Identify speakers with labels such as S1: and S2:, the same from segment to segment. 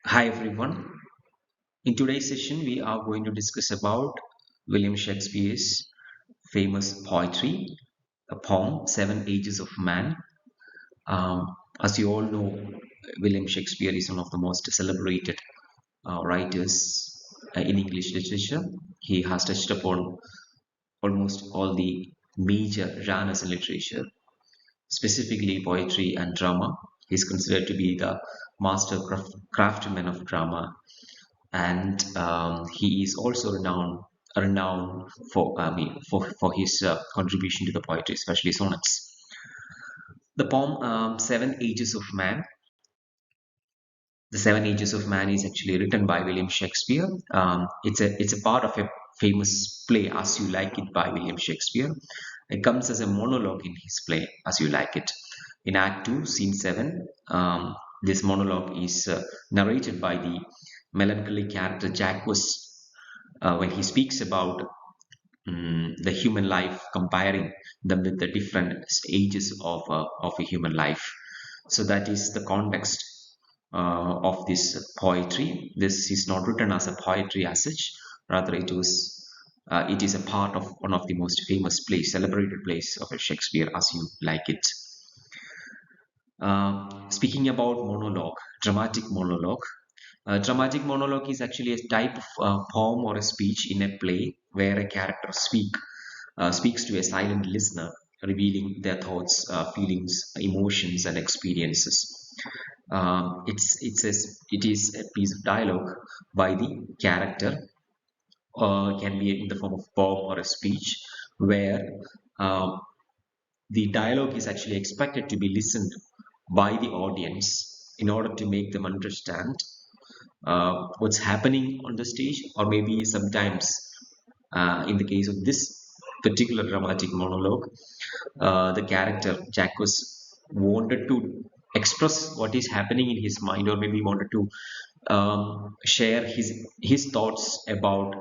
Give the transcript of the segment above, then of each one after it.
S1: Hi everyone. In today's session, we are going to discuss about William Shakespeare's famous poetry, a poem, Seven Ages of Man. As you all know, William Shakespeare is one of the most celebrated writers in English literature. He has touched upon almost all the major genres in literature, specifically poetry and drama. He is considered to be the craftsman of drama, and he is also renowned for for his contribution to the poetry, especially sonnets. The poem Seven Ages of Man. The Seven Ages of Man is actually written by William Shakespeare. It's a part of a famous play, As You Like It, by William Shakespeare. It comes as a monologue in his play, As You Like It. In Act 2, Scene 7, this monologue is narrated by the melancholy character Jacques when he speaks about the human life, comparing them with the different stages of a human life. So that is the context of this poetry. This is not written as a poetry as such, rather it is a part of one of the most famous plays, celebrated plays of Shakespeare, As You Like It. Speaking about monologue, dramatic monologue is actually a type of poem or a speech in a play where a character speaks to a silent listener, revealing their thoughts, feelings, emotions, and experiences. It is a piece of dialogue by the character, can be in the form of poem or a speech, where uh, the dialogue is actually expected to be listened by the audience in order to make them understand what's happening on the stage, or maybe sometimes, in the case of this particular dramatic monologue, the character Jacques wanted to express what is happening in his mind, or maybe wanted to share his thoughts about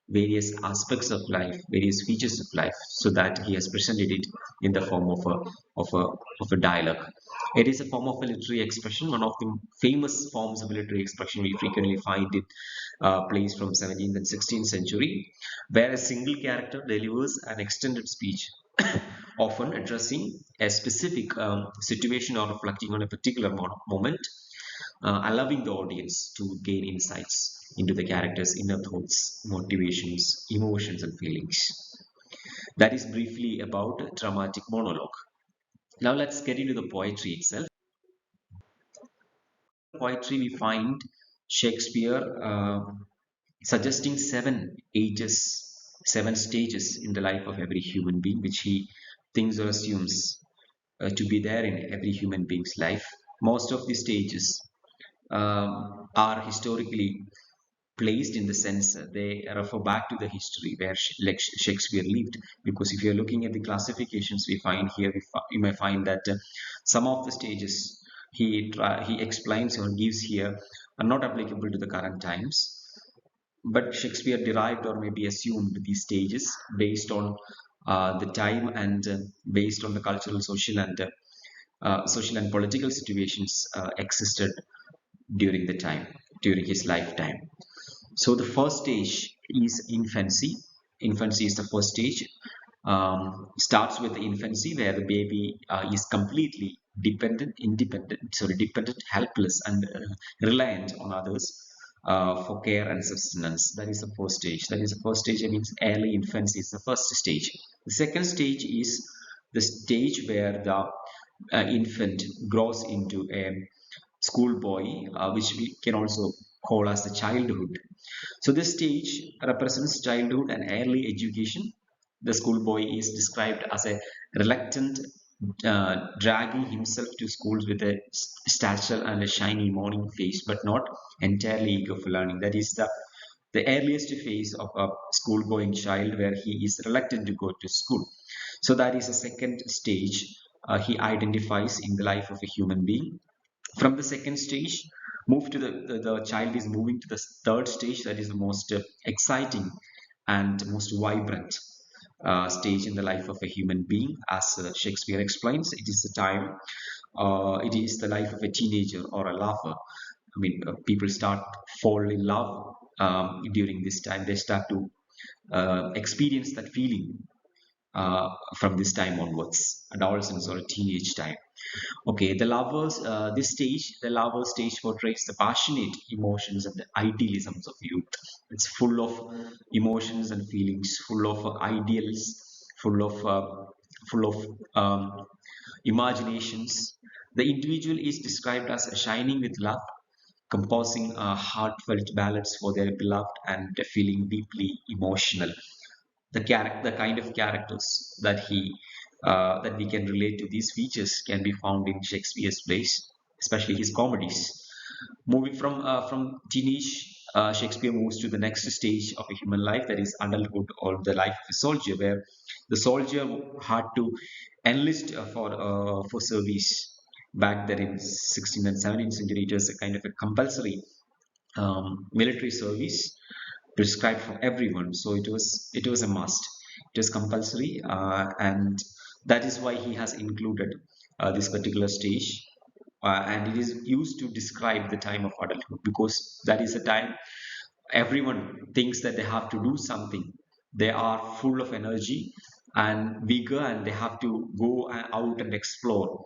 S1: various aspects of life, various features of life, so that he has presented it in the form of of a of a dialogue. It is a form of a literary expression, one of the famous forms of literary expression we frequently find in plays from 17th and 16th century, where a single character delivers an extended speech, often addressing a specific situation or reflecting on a particular moment, allowing the audience to gain insights into the character's inner thoughts, motivations, emotions, and feelings. That is briefly about dramatic monologue. Now let's get into the poetry itself. Poetry, we find Shakespeare suggesting seven ages, seven stages in the life of every human being, which he thinks or assumes to be there in every human being's life. Most of the stages are historically placed in the sense they refer back to the history where Shakespeare lived. Because if you're looking at the classifications we find here, you may find that some of the stages he explains or gives here are not applicable to the current times, but Shakespeare derived or maybe assumed these stages based on the time, and based on the cultural, social and political situations existed during the time, during his lifetime. So the first stage is infancy. Infancy is the first stage. Starts with the infancy, where the baby is completely dependent, helpless, and reliant on others for care and sustenance. That is the first stage. That is the first stage. It means early infancy is the first stage. The second stage is the stage where the infant grows into a schoolboy, which we can also call as the childhood. So this stage represents childhood and early education. The schoolboy is described as a reluctant, dragging himself to schools with a stature and a shiny morning face, but not entirely eager for learning. That is the earliest phase of a school-going child, where he is reluctant to go to school. So that is the second stage he identifies in the life of a human being. From the second stage, move to the child is moving to the third stage, that is the most exciting and most vibrant stage in the life of a human being. As Shakespeare explains, it is the time, it is the life of a teenager or a lover, people start fall in love during this time. They start to experience that feeling from this time onwards, adolescence or teenage time. Okay, the lover stage portrays the passionate emotions and the idealisms of youth. It's full of emotions and feelings, full of ideals, full of imaginations. The individual is described as shining with love, composing heartfelt ballads for their beloved and feeling deeply emotional. The kind of characters that we can relate to these features can be found in Shakespeare's plays, especially his comedies. Moving from teenage, Shakespeare moves to the next stage of a human life, that is adulthood or the life of a soldier, where the soldier had to enlist for service. Back then in 16th and 17th century, it was a kind of a compulsory military service prescribed for everyone. So it was a must. It was compulsory, and that is why he has included this particular stage. And it is used to describe the time of adulthood because that is a time everyone thinks that they have to do something. They are full of energy and vigor, and they have to go out and explore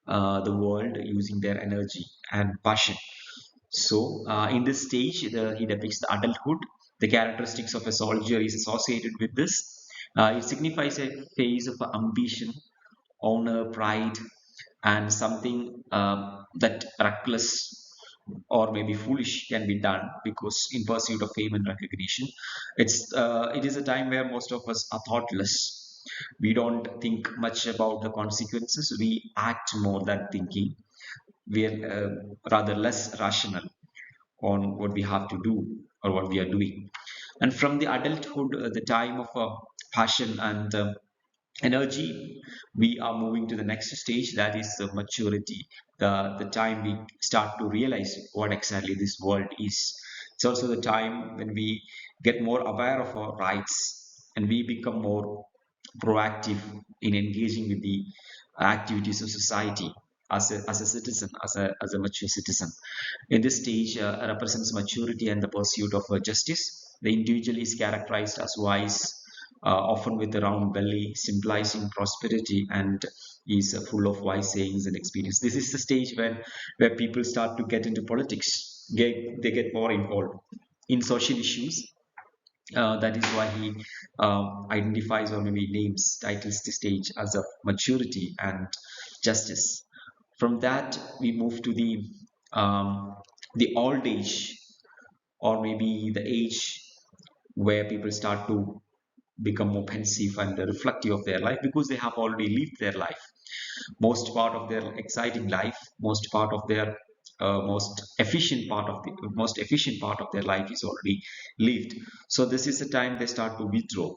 S1: the world using their energy and passion. So, in this stage, he depicts the adulthood. The characteristics of a soldier is associated with this. It signifies a phase of ambition, honor, pride, and something that reckless or maybe foolish can be done because in pursuit of fame and recognition. It is a time where most of us are thoughtless. We don't think much about the consequences. We act more than thinking. We are rather less rational on what we have to do or what we are doing. And from the adulthood, the time of passion and energy, we are moving to the next stage, that is the maturity, the time we start to realize what exactly this world is. It's also the time when we get more aware of our rights and we become more proactive in engaging with the activities of society as a citizen, as a mature citizen. In this stage, represents maturity and the pursuit of justice. The individual is characterized as wise, often with a round belly, symbolizing prosperity, and is full of wise sayings and experience. This is the stage where people start to get into politics. They get more involved in social issues. That is why he identifies or maybe names, titles the stage as of maturity and justice. From that, we move to the old age, or maybe the age where people start to become more pensive and reflective of their life because they have already lived their life. Most part of their exciting life, most efficient part of their life is already lived. So this is the time they start to withdraw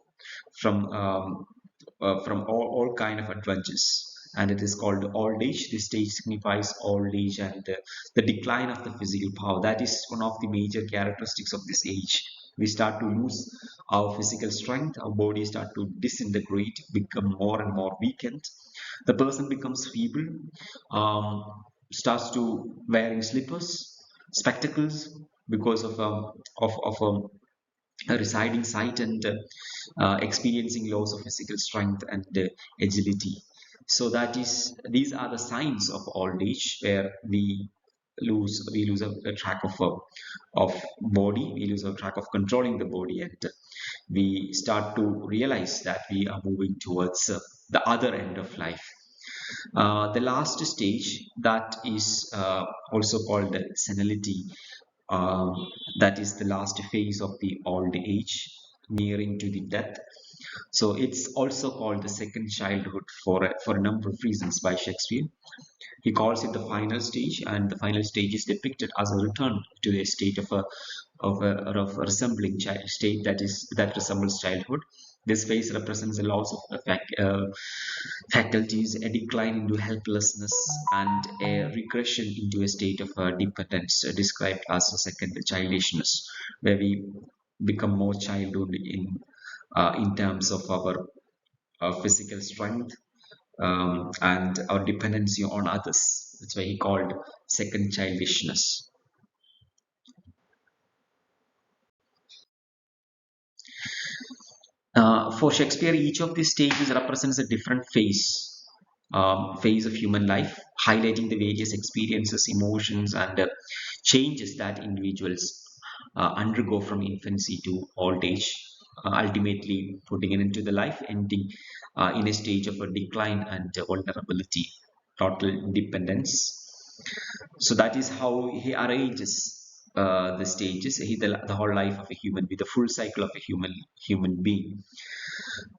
S1: from all kind of adventures. And it is called old age. This stage signifies old age and the decline of the physical power. That is one of the major characteristics of this age. We start to lose our physical strength, our body start to disintegrate, become more and more weakened. The person becomes feeble, starts to wearing slippers, spectacles, because of a residing sight and experiencing loss of physical strength and agility. So these are the signs of old age where we lose a track of body, we lose a track of controlling the body, and we start to realize that we are moving towards the other end of life. The last stage, that is also called senility. Um, that is the last phase of the old age, nearing to the death. So it's also called the second childhood for a number of reasons by Shakespeare. He calls it the final stage, and the final stage is depicted as a return to a state of a resembling child state, that resembles childhood. This phase represents a loss of faculties, a decline into helplessness, and a regression into a state of dependence, described as a second childishness, where we become more childhood in terms of our physical strength and our dependency on others. That's why he called second childishness. For Shakespeare, each of these stages represents a different phase of human life, highlighting the various experiences, emotions, and changes that individuals undergo from infancy to old age, ultimately putting an end to the life, ending in a stage of a decline and vulnerability, total dependence. So that is how he arranges the stages, the whole life of a human, with the full cycle of a human being.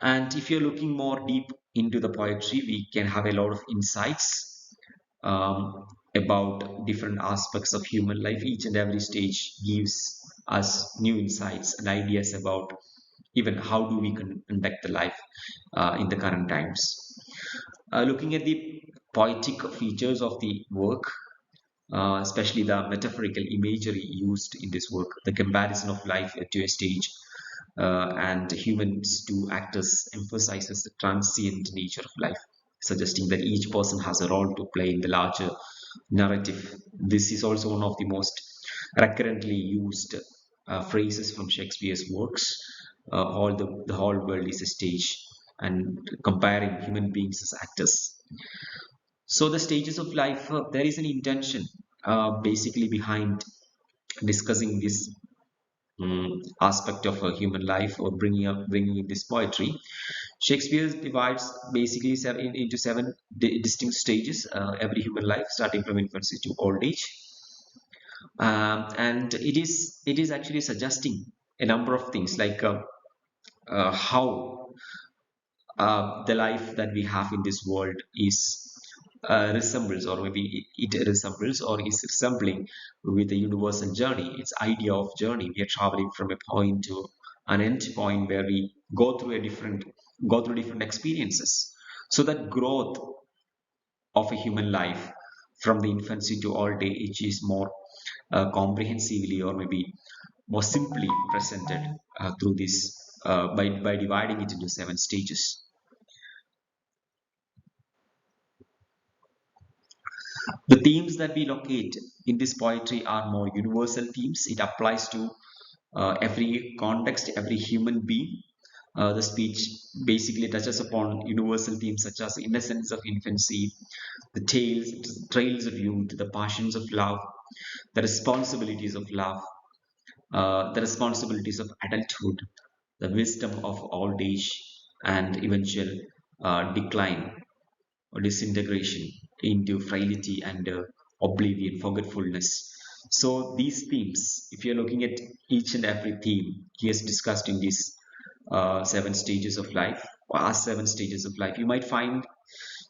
S1: And if you're looking more deep into the poetry, we can have a lot of insights about different aspects of human life. Each and every stage gives us new insights and ideas about even how do we conduct the life in the current times. Looking at the poetic features of the work, especially the metaphorical imagery used in this work, the comparison of life to a stage, and humans to actors emphasizes the transient nature of life, suggesting that each person has a role to play in the larger narrative. This is also one of the most recurrently used phrases from Shakespeare's works. The whole world is a stage, and comparing human beings as actors. So the stages of life, there is an intention basically behind discussing this aspect of a human life, or bringing in this poetry. Shakespeare divides basically into seven distinct stages, every human life, starting from infancy to old age. And it is actually suggesting a number of things, like how the life that we have in this world is resembles, or maybe it resembles or is resembling with the universal journey. Its idea of journey, we are traveling from a point to an end point where we go through different experiences. So that growth of a human life from the infancy to old age is more comprehensively, or maybe more simply presented through this, by dividing it into seven stages. The themes that we locate in this poetry are more universal themes. It applies to every context, every human being. The speech basically touches upon universal themes such as innocence of infancy, the trails of youth, the passions of love, the responsibilities of love, the responsibilities of adulthood, the wisdom of old age, and eventual decline or disintegration into frailty and oblivion, forgetfulness. So these themes, if you're looking at each and every theme he has discussed in these seven stages of life, or seven stages of life, you might find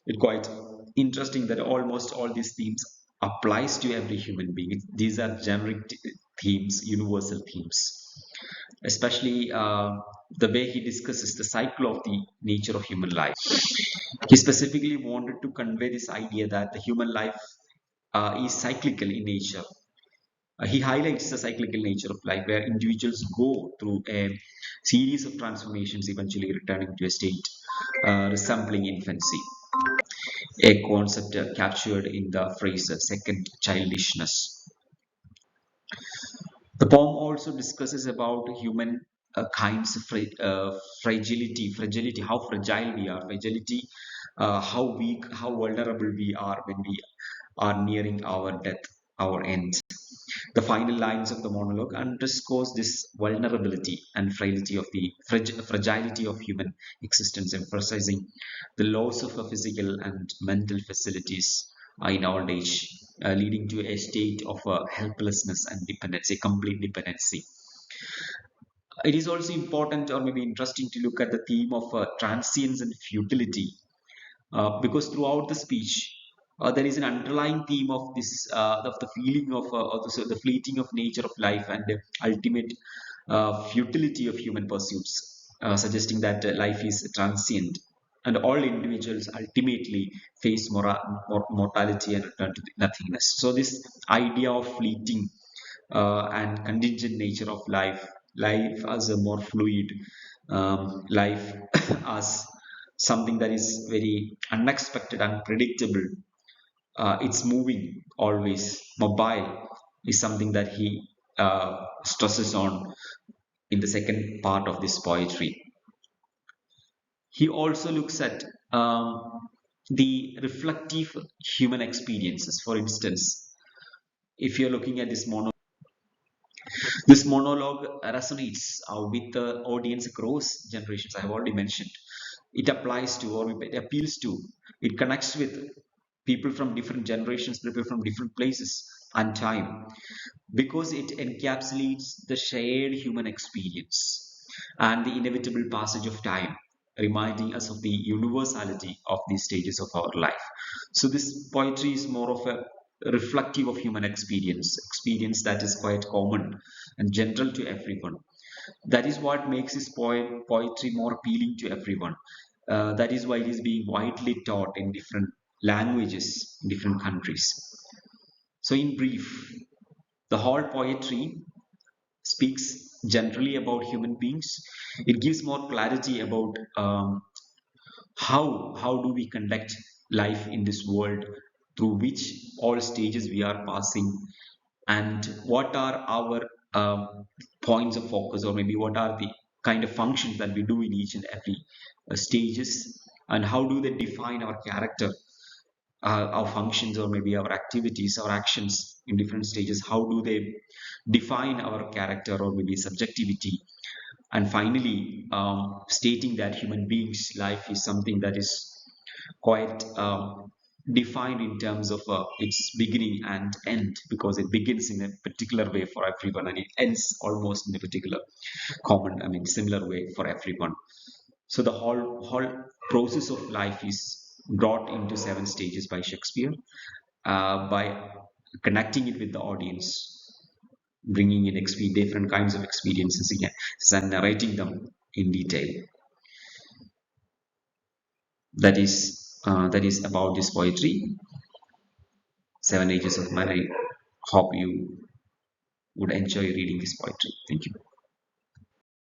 S1: it quite interesting that almost all these themes applies to every human being. These are generic themes, universal themes, especially the way he discusses the cycle of the nature of human life. He specifically wanted to convey this idea that the human life is cyclical in nature. He highlights the cyclical nature of life, where individuals go through a series of transformations, eventually returning to a state resembling infancy, a concept captured in the phrase second childishness. The poem also discusses about human kinds of fragility, how fragile we are, fragility, how weak, how vulnerable we are when we are nearing our death, our end. The final lines of the monologue underscores this vulnerability and frailty of the fragility of human existence, emphasizing the loss of a physical and mental facilities in old age, leading to a state of helplessness and dependency, complete dependency. It is also important, or maybe interesting, to look at the theme of transience and futility, because throughout the speech there is an underlying theme of this, of the feeling of the fleeting of nature of life, and the ultimate futility of human pursuits, suggesting that life is transient and all individuals ultimately face mortality and return to nothingness. So this idea of fleeting and contingent nature of life as a more fluid, life as something that is very unexpected, unpredictable. It's moving, always mobile, is something that he stresses on in the second part of this poetry. He also looks at the reflective human experiences. For instance, if you're looking at this monologue resonates with the audience across generations. I have already mentioned. It applies to, or it appeals to, it connects with people from different generations, people from different places and time, because it encapsulates the shared human experience and the inevitable passage of time, reminding us of the universality of these stages of our life. So this poetry is more of a reflective of human experience that is quite common and general to everyone. That is what makes his poetry more appealing to everyone. That is why it is being widely taught in different languages in different countries. So in brief, the whole poetry speaks generally about human beings. It gives more clarity about how do we conduct life in this world, through which all stages we are passing, and what are our points of focus, or maybe what are the kind of functions that we do in each and every stages, and how do they define our character, our functions, or maybe our activities, our actions in different stages, how do they define our character or maybe subjectivity. And finally, stating that human beings life is something that is quite defined in terms of its beginning and end, because it begins in a particular way for everyone and it ends almost in a particular similar way for everyone. So the whole process of life is brought into 7 stages by Shakespeare, by connecting it with the audience, bringing in different kinds of experiences again and narrating them in detail. That is about this poetry, 7 Ages of Man. I hope you would enjoy reading this poetry. Thank you.